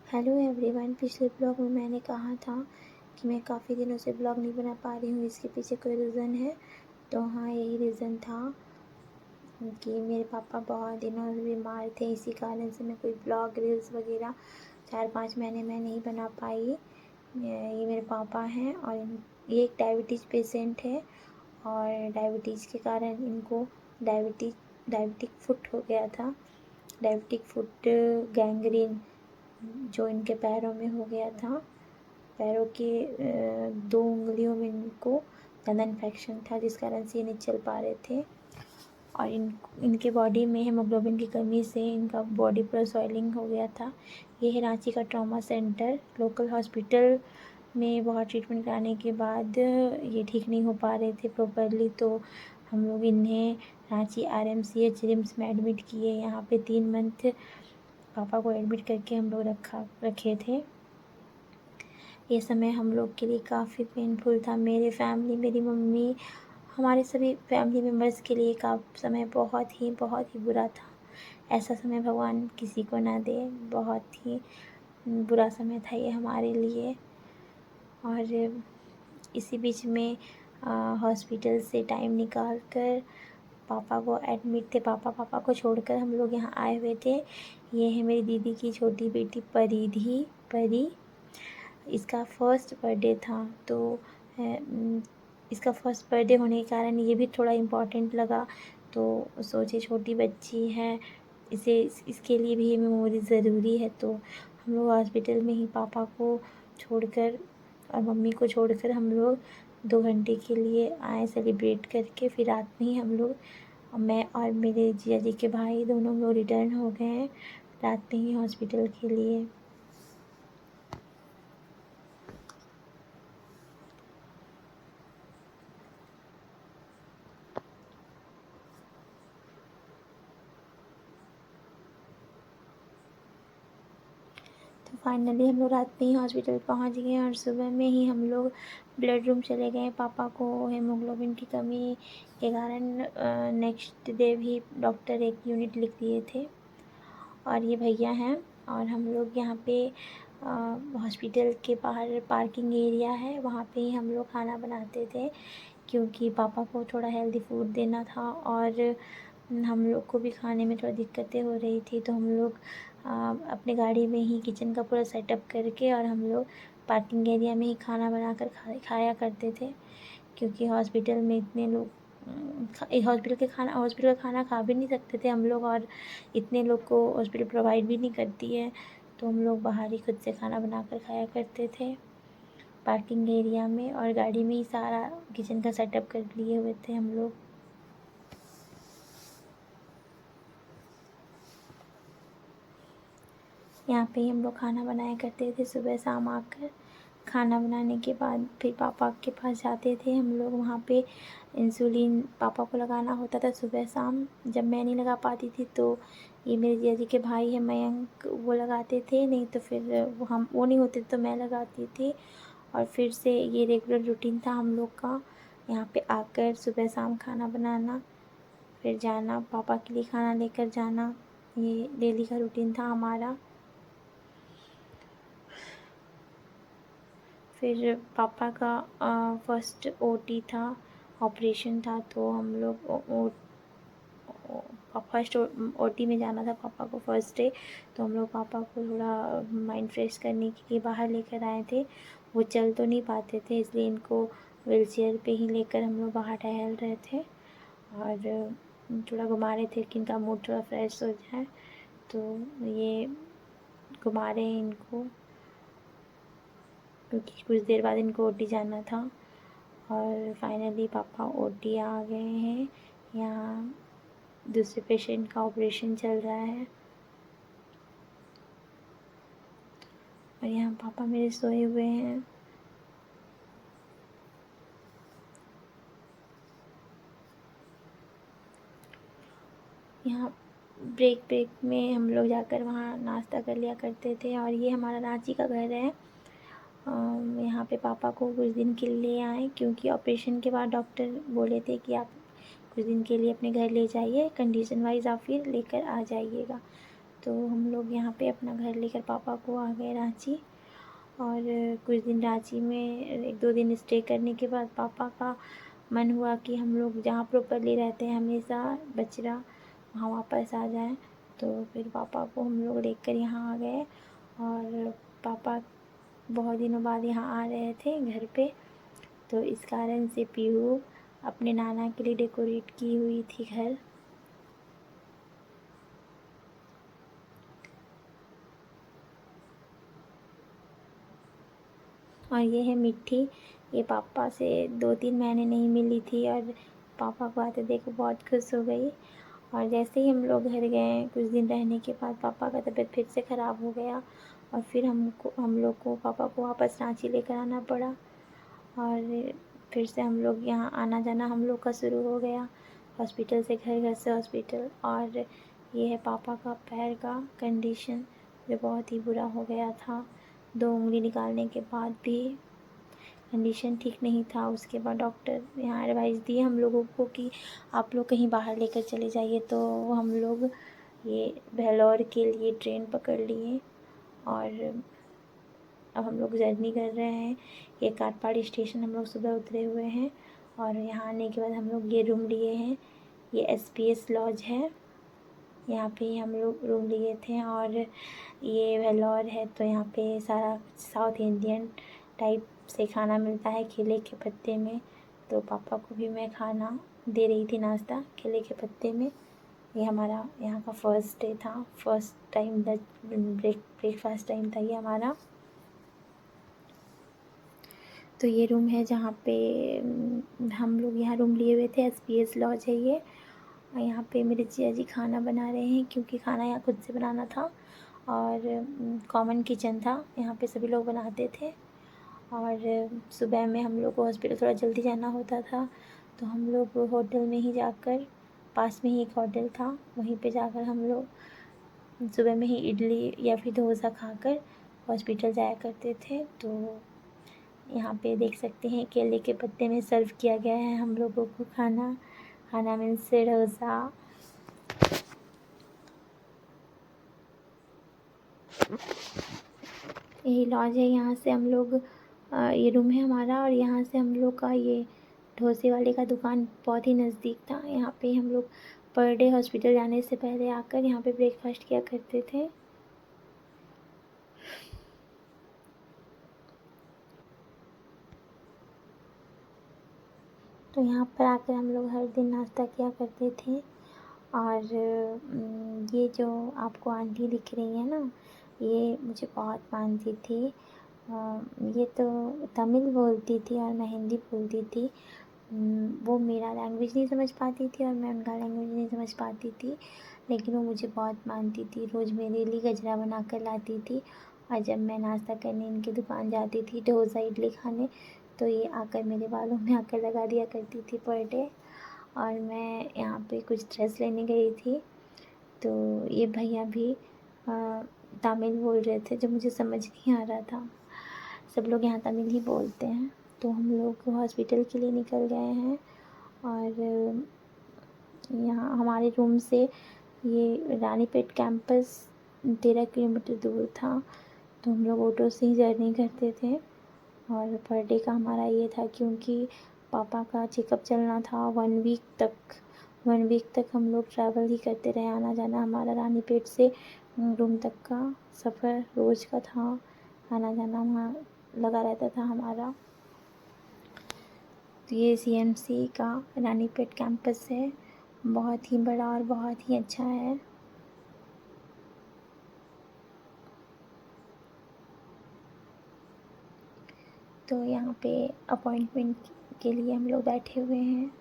Hello everyone. पिछले blog में मैंने कहा था कि मैं काफ़ी दिनों से ब्लॉग नहीं बना पा रही हूँ। इसके पीछे कोई रीज़न है? तो हाँ, यही रीज़न था कि मेरे पापा बहुत दिनों से बीमार थे। इसी कारण से मैं कोई ब्लॉग रील्स वगैरह 4-5 महीने में नहीं बना पाई। ये मेरे पापा हैं और ये एक डायबिटीज़ पेशेंट है और डायबिटीज़ के कारण इनको डायबिटिक फुट हो गया था। डायबिटिक फुट गैंग्रीन जो इनके पैरों में हो गया था। पैरों के 2 उँगलियों में इनको ज़्यादा इन्फेक्शन था, जिस कारण से ये नहीं चल पा रहे थे। और इनके बॉडी में हीमोग्लोबिन की कमी से इनका बॉडी पूरा स्वेलिंग हो गया था। ये है रांची का ट्रॉमा सेंटर। लोकल हॉस्पिटल में बहुत ट्रीटमेंट कराने के बाद ये ठीक नहीं हो पा रहे थे प्रॉपरली, तो हम लोग इन्हें रांची RMCH रिम्स में एडमिट किए। यहाँ पे 3 मंथ पापा को एडमिट करके हम लोग रखे थे। ये समय हम लोग के लिए काफ़ी पेनफुल था। मेरी मम्मी, हमारे सभी फैमिली मेम्बर्स के लिए का समय बहुत ही बुरा था। ऐसा समय भगवान किसी को ना दे। बहुत ही बुरा समय था ये हमारे लिए। और इसी बीच में हॉस्पिटल से टाइम निकाल कर पापा को एडमिट थे। पापा को छोड़कर हम लोग यहाँ आए हुए थे। ये है मेरी दीदी की छोटी बेटी परी। इसका फर्स्ट बर्थडे था, तो इसका फर्स्ट बर्थडे होने के कारण ये भी थोड़ा इम्पोर्टेंट लगा। तो सोचे छोटी बच्ची है, इसके लिए भी ये मेमोरी ज़रूरी है। तो हम लोग हॉस्पिटल में ही पापा को छोड़कर और मम्मी को छोड़कर हम लोग 2 घंटे के लिए आए सेलिब्रेट करके। फिर रात में ही हम लोग, मैं और मेरे जीजा जी के भाई, दोनों लोग रिटर्न हो गए हैं रात में ही हॉस्पिटल के लिए। तो फाइनली हम लोग रात में ही हॉस्पिटल पहुंच गए और सुबह में ही हम लोग ब्लड रूम चले गए। पापा को हीमोग्लोबिन की कमी के कारण नेक्स्ट डे भी डॉक्टर एक यूनिट लिख दिए थे। और ये भैया हैं और हम लोग यहाँ पे हॉस्पिटल के बाहर पार्किंग एरिया है, वहाँ पे ही हम लोग खाना बनाते थे, क्योंकि पापा को थोड़ा हेल्दी फूड देना था और हम लोग को भी खाने में थोड़ा दिक्कतें हो रही थी। तो हम लोग अपने गाड़ी में ही किचन का पूरा सेटअप करके और हम लोग पार्किंग एरिया में ही खाना बनाकर खाया करते थे, क्योंकि हॉस्पिटल में इतने लोग हॉस्पिटल का खाना खा भी नहीं सकते थे हम लोग, और इतने लोग को हॉस्पिटल प्रोवाइड भी नहीं करती है। तो हम लोग बाहर ही खुद से खाना बनाकर खाया करते थे पार्किंग एरिया में, और गाड़ी में ही सारा किचन का सेटअप कर लिए हुए थे हम लोग। यहाँ पे ही हम लोग खाना बनाया करते थे सुबह शाम आकर। खाना बनाने के बाद फिर पापा के पास जाते थे हम लोग। वहाँ पे इंसुलिन पापा को लगाना होता था सुबह शाम। जब मैं नहीं लगा पाती थी तो ये मेरे जीजा जी के भाई है मयंक, वो लगाते थे, नहीं तो फिर वो नहीं होते तो मैं लगाती थी। और फिर से ये रेगुलर रूटीन था हम लोग का, यहाँ पे आकर सुबह शाम खाना बनाना, फिर जाना पापा के लिए खाना लेकर जाना। ये डेली का रूटीन था हमारा। फिर पापा का फर्स्ट OT था, ऑपरेशन था, तो हम लोग फर्स्ट OT में जाना था पापा को फर्स्ट डे। तो हम लोग पापा को थोड़ा माइंड फ्रेश करने के लिए बाहर लेकर आए थे। वो चल तो नहीं पाते थे, इसलिए इनको व्हीलचेयर पे ही लेकर हम लोग बाहर टहल रहे थे और थोड़ा घुमा रहे थे कि इनका मूड थोड़ा फ्रेश हो जाए। तो ये घुमा रहे हैं इनको, क्योंकि कुछ देर बाद इनको OT जाना था। और फाइनली पापा OT आ गए हैं। यहाँ दूसरे पेशेंट का ऑपरेशन चल रहा है और यहाँ पापा मेरे सोए हुए हैं। यहाँ ब्रेक में हम लोग जाकर वहाँ नाश्ता कर लिया करते थे। और ये हमारा रांची का घर है। यहाँ पे पापा को कुछ दिन के लिए आए, क्योंकि ऑपरेशन के बाद डॉक्टर बोले थे कि आप कुछ दिन के लिए अपने घर ले जाइए, कंडीशन वाइज आप फिर लेकर आ जाइएगा। तो हम लोग यहाँ पे अपना घर लेकर पापा को आ गए रांची। और कुछ दिन रांची में 1-2 दिन स्टे करने के बाद पापा का मन हुआ कि हम लोग जहाँ प्रॉपरली रहते हैं हमेशा बचरा, वहाँ वापस आ जाएं। तो फिर पापा को हम लोग लेकर यहाँ आ गए। और पापा बहुत दिनों बाद यहाँ आ रहे थे घर पे, तो इस कारण से पीहू अपने नाना के लिए डेकोरेट की हुई थी घर। और ये है मिट्टी, ये पापा से 2-3 महीने नहीं मिली थी और पापा को आते देखो बहुत खुश हो गई। और जैसे ही हम लोग घर गए कुछ दिन रहने के बाद पापा का तबीयत फिर से ख़राब हो गया और फिर हम लोग को पापा को वापस रांची लेकर आना पड़ा। और फिर से हम लोग यहाँ आना जाना हम लोग का शुरू हो गया, हॉस्पिटल से घर, घर से हॉस्पिटल। और ये है पापा का पैर का कंडीशन, जो बहुत ही बुरा हो गया था। 2 उंगली निकालने के बाद भी कंडीशन ठीक नहीं था। उसके बाद डॉक्टर यहाँ एडवाइस दिए हम लोगों को कि आप लोग कहीं बाहर लेकर चले जाइए। तो हम लोग ये वेल्लोर के लिए ट्रेन पकड़ लिए और अब हम लोग जर्नी कर रहे हैं। ये काटपाड़ी स्टेशन हम लोग सुबह उतरे हुए हैं और यहाँ आने के बाद हम लोग ये रूम लिए हैं। ये SPS लॉज है, यहाँ पे हम लोग रूम लिए थे। और ये वेल्लोर है तो यहाँ पे सारा साउथ इंडियन टाइप से खाना मिलता है केले के पत्ते में। तो पापा को भी मैं खाना दे रही थी, नाश्ता केले के पत्ते में। ये हमारा यहाँ का फर्स्ट डे था, फर्स्ट टाइम ब्रेकफास्ट टाइम था ये हमारा। तो ये रूम है जहाँ पे हम लोग यहाँ रूम लिए हुए थे, SPS लॉज है ये। और यहाँ पे मेरे जिया जी खाना बना रहे हैं, क्योंकि खाना यहाँ खुद से बनाना था और कॉमन किचन था, यहाँ पे सभी लोग बनाते थे। और सुबह में हम लोग को हॉस्पिटल थोड़ा जल्दी जाना होता था, तो हम लोग होटल में ही जाकर, पास में ही एक होटल था, वहीं पे जाकर हम लोग सुबह में ही इडली या फिर डोसा खाकर हॉस्पिटल जाया करते थे। तो यहाँ पे देख सकते हैं केले के पत्ते में सर्व किया गया है हम लोगों को खाना। खाना मीन्स डोसा। यही लॉज है, यहाँ से हम लोग ये रूम है हमारा और यहाँ से हम लोग का ये डोसे वाले का दुकान बहुत ही नज़दीक था। यहाँ पे हम लोग पर डे हॉस्पिटल जाने से पहले आकर यहाँ पे ब्रेकफास्ट किया करते थे। तो यहाँ पर आकर हम लोग हर दिन नाश्ता किया करते थे। और ये जो आपको आंटी दिख रही है ना, ये मुझे बहुत मानती थी। ये तो तमिल बोलती थी और मैं हिंदी बोलती थी। वो मेरा लैंग्वेज नहीं समझ पाती थी और मैं उनका लैंग्वेज नहीं समझ पाती थी, लेकिन वो मुझे बहुत मानती थी। रोज़ मेरे लिए गजरा बना कर लाती थी और जब मैं नाश्ता करने इनकी दुकान जाती थी डोसा इडली खाने, तो ये आकर मेरे बालों में आकर लगा दिया करती थी पर डे। और मैं यहाँ पे कुछ ड्रेस लेने गई थी, तो ये भैया भी तमिल बोल रहे थे, जो मुझे समझ नहीं आ रहा था। सब लोग यहाँ तमिल ही बोलते हैं। तो हम लोग हॉस्पिटल के लिए निकल गए हैं और यहाँ हमारे रूम से ये रानीपेट कैंपस 13 किलोमीटर दूर था, तो हम लोग ऑटो से ही जर्नी करते थे। और पर डे का हमारा ये था, क्योंकि पापा का चेकअप चलना था 1 वीक तक हम लोग ट्रैवल ही करते रहे, आना जाना हमारा रानीपेट से रूम तक का सफ़र रोज़ का था, आना जाना वहाँ लगा रहता था हमारा। तो ये CMC का रानीपेट कैंपस है, बहुत ही बड़ा और बहुत ही अच्छा है। तो यहाँ पे अपॉइंटमेंट के लिए हम लोग बैठे हुए हैं।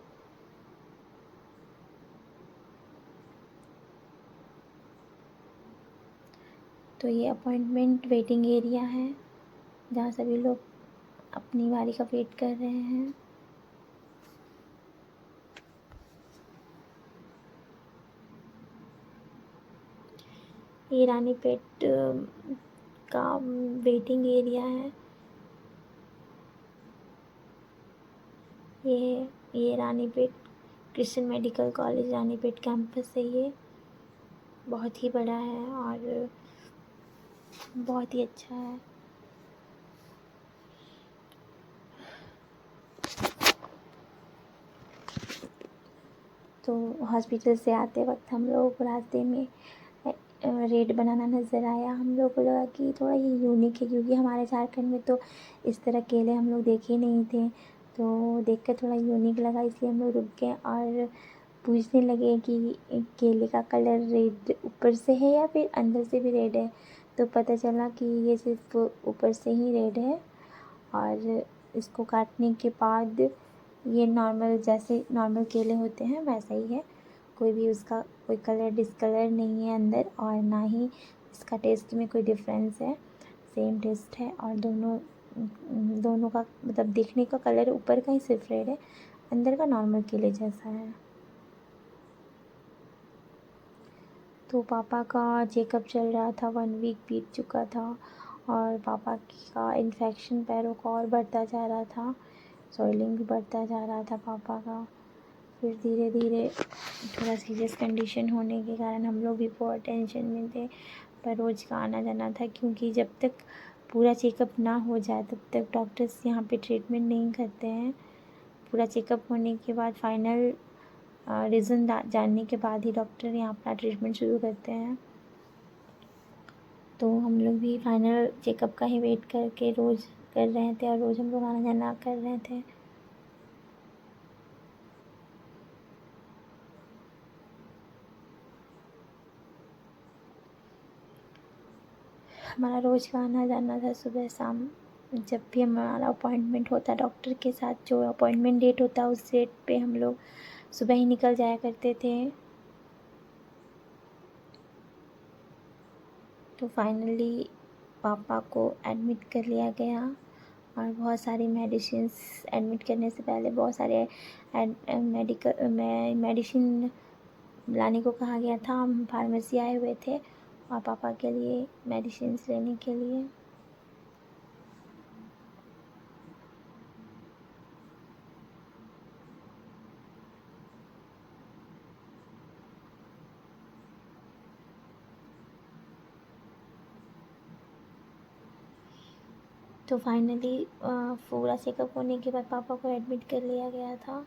तो ये अपॉइंटमेंट वेटिंग एरिया है, जहाँ सभी लोग अपनी बारी का वेट कर रहे हैं। ये रानीपेट का वेटिंग एरिया है। ये Ranipet Christian medical college Ranipet campus है ये। बहुत ही बड़ा है और बहुत ही अच्छा है। तो हॉस्पिटल से आते वक्त हम लोग को रास्ते में रेड बनाना नज़र आया। हम लोग को लगा कि थोड़ा ये यूनिक है, क्योंकि हमारे झारखंड में तो इस तरह केले हम लोग देखे नहीं थे। तो देखकर थोड़ा यूनिक लगा, इसलिए हम लोग रुक गए और पूछने लगे कि केले का कलर रेड ऊपर से है या फिर अंदर से भी रेड है। तो पता चला कि ये सिर्फ ऊपर से ही रेड है और इसको काटने के बाद ये नॉर्मल, जैसे नॉर्मल केले होते हैं वैसा ही है। कोई भी उसका कोई कलर डिसकलर नहीं है अंदर, और ना ही इसका टेस्ट में कोई डिफरेंस है। सेम टेस्ट है और दोनों का मतलब दिखने का कलर ऊपर का ही सिर्फ रेड है, अंदर का नॉर्मल केले जैसा है। तो पापा का चेकअप चल रहा था, 1 वीक बीत चुका था और पापा का इन्फेक्शन पैरों का और बढ़ता जा रहा था, सॉइलिंग भी बढ़ता जा रहा था पापा का। फिर धीरे धीरे थोड़ा सीरियस कंडीशन होने के कारण हम लोग भी बहुत टेंशन में थे, पर रोज़ का आना जाना था, क्योंकि जब तक पूरा चेकअप ना हो जाए तब तक डॉक्टर्स यहाँ पे ट्रीटमेंट नहीं करते हैं। पूरा चेकअप होने के बाद फाइनल रीज़न जानने के बाद ही डॉक्टर यहाँ अपना ट्रीटमेंट शुरू करते हैं। तो हम लोग भी फाइनल चेकअप का ही वेट करके रोज़ कर रहे थे और रोज़ हम लोग आना जाना कर रहे थे। हमारा रोज़ का आना जाना था सुबह शाम। जब भी हमारा अपॉइंटमेंट होता डॉक्टर के साथ, जो अपॉइंटमेंट डेट होता उस डेट पे हम लोग सुबह ही निकल जाया करते थे। तो फाइनली पापा को एडमिट कर लिया गया और बहुत सारी मेडिसिन्स, एडमिट करने से पहले बहुत सारे मेडिसिन लाने को कहा गया था। हम फार्मेसी आए हुए थे और पापा के लिए मेडिसिन्स लेने के लिए। तो फाइनली पूरा चेकअप होने के बाद पापा को एडमिट कर लिया गया था।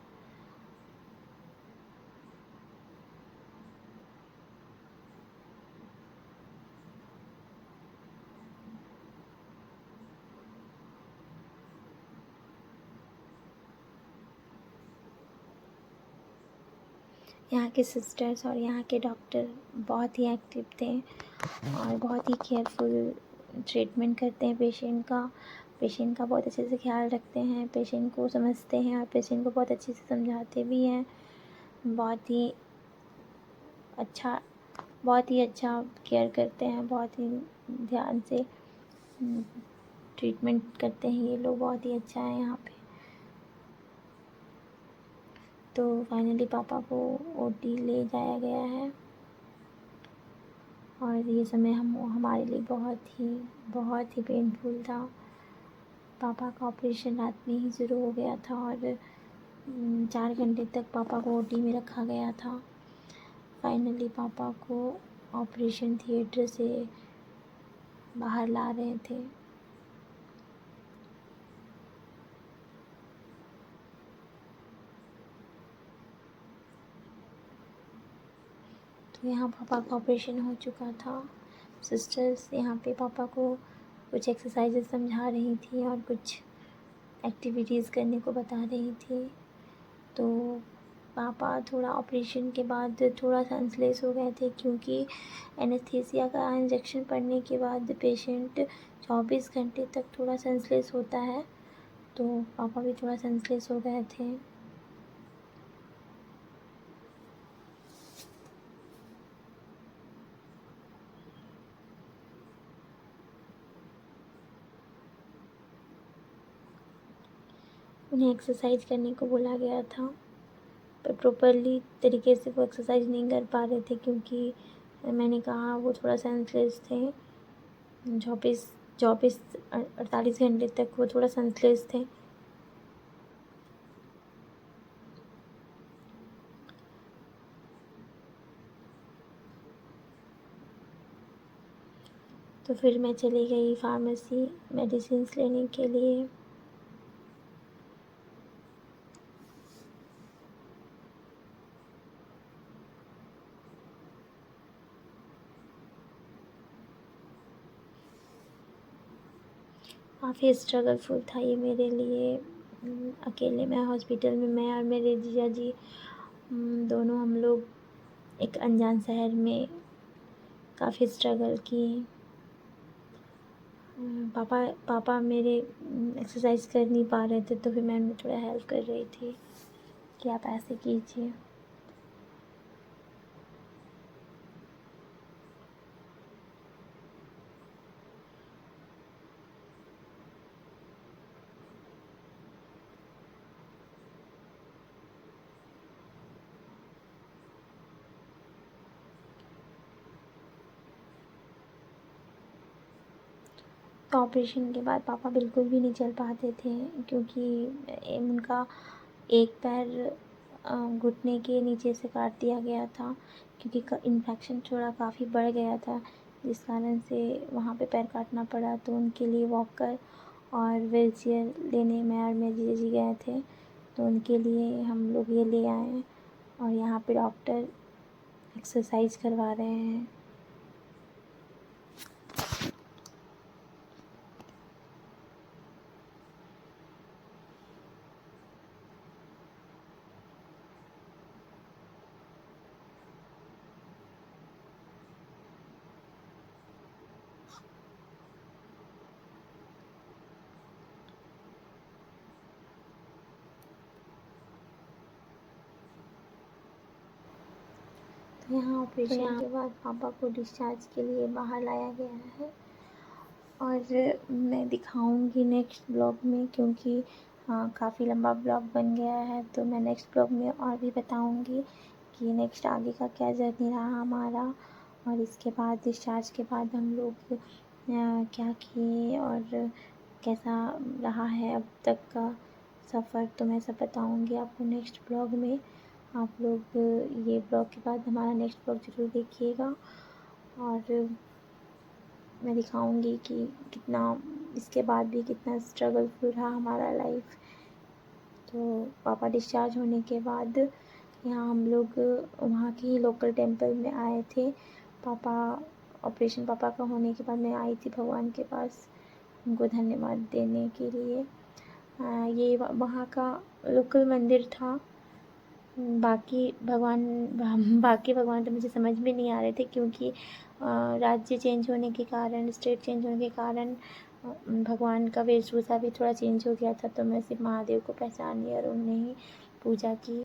यहाँ के सिस्टर्स और यहाँ के डॉक्टर बहुत ही एक्टिव थे और बहुत ही केयरफुल ट्रीटमेंट करते हैं पेशेंट का बहुत अच्छे से ख्याल रखते हैं, पेशेंट को समझते हैं और पेशेंट को बहुत अच्छे से समझाते भी हैं। अच्छा बहुत ही अच्छा केयर करते हैं, बहुत ही ध्यान से ट्रीटमेंट करते हैं ये लोग, बहुत ही अच्छा है यहाँ पे। तो फाइनली पापा को ओटी ले जाया गया है और ये समय हमारे लिए बहुत ही पेनफुल था। पापा का ऑपरेशन रात में ही शुरू हो गया था और 4 घंटे तक पापा को ओटी में रखा गया था। फाइनली पापा को ऑपरेशन थिएटर से बाहर ला रहे थे। तो यहाँ पापा का ऑपरेशन हो चुका था। सिस्टर्स यहाँ पे पापा को कुछ एक्सरसाइजेस समझा रही थी और कुछ एक्टिविटीज़ करने को बता रही थी। तो पापा थोड़ा ऑपरेशन के बाद थोड़ा सेंसलेस हो गए थे, क्योंकि एनेस्थीसिया का इंजेक्शन पड़ने के बाद पेशेंट 24 घंटे तक थोड़ा सेंसलेस होता है। तो पापा भी थोड़ा सेंसलेस हो गए थे। उन्हें एक्सरसाइज करने को बोला गया था, पर प्रॉपरली तरीके से वो एक्सरसाइज नहीं कर पा रहे थे, क्योंकि मैंने कहा वो थोड़ा सेंसलेस थे। 48 घंटे तक वो थोड़ा सेंसलेस थे। तो फिर मैं चली गई फार्मेसी मेडिसिन्स लेने के लिए। काफ़ी स्ट्रगलफुल था ये मेरे लिए। अकेले मैं हॉस्पिटल में, मैं और मेरे जीजा जी दोनों हम लोग एक अनजान शहर में काफ़ी स्ट्रगल किए। पापा पापा मेरे एक्सरसाइज कर नहीं पा रहे थे, तो फिर मैं उन्हें थोड़ा हेल्प कर रही थी कि आप ऐसे कीजिए। तो ऑपरेशन के बाद पापा बिल्कुल भी नहीं चल पाते थे, क्योंकि उनका एक पैर घुटने के नीचे से काट दिया गया था, क्योंकि इन्फेक्शन थोड़ा काफ़ी बढ़ गया था, जिस कारण से वहाँ पे पैर काटना पड़ा। तो उनके लिए वॉकर और व्हीलचेयर लेने मैं और मेरे जीजा जी गए थे, तो उनके लिए हम लोग ये ले आए। और यहाँ पे डॉक्टर एक्सरसाइज करवा रहे हैं। तो यहाँ ऑपरेशन के बाद पापा को डिस्चार्ज के लिए बाहर लाया गया है, और मैं दिखाऊंगी नेक्स्ट ब्लॉग में, क्योंकि काफ़ी लंबा ब्लॉग बन गया है। तो मैं नेक्स्ट ब्लॉग में और भी बताऊंगी कि नेक्स्ट आगे का क्या जर्नी रहा हमारा, और इसके बाद डिस्चार्ज के बाद हम लोग क्या किए और कैसा रहा है अब तक का सफ़र। तो मैं सब बताऊंगी आपको नेक्स्ट ब्लॉग में। आप लोग ये ब्लॉग के बाद हमारा नेक्स्ट ब्लॉग ज़रूर देखिएगा, और मैं दिखाऊंगी कि कितना इसके बाद भी कितना स्ट्रगलफुल रहा हमारा लाइफ। तो पापा डिस्चार्ज होने के बाद यहाँ हम लोग वहाँ की लोकल टेंपल में आए थे। ऑपरेशन पापा का होने के बाद मैं आई थी भगवान के पास उनको धन्यवाद देने के लिए। ये वहाँ का लोकल मंदिर था। बाकी भगवान तो मुझे समझ में नहीं आ रहे थे, क्योंकि राज्य चेंज होने के कारण, स्टेट चेंज होने के कारण भगवान का वेशभूषा भी थोड़ा चेंज हो गया था। तो मैं सिर्फ महादेव को पहचानी और उन्हें ही पूजा की।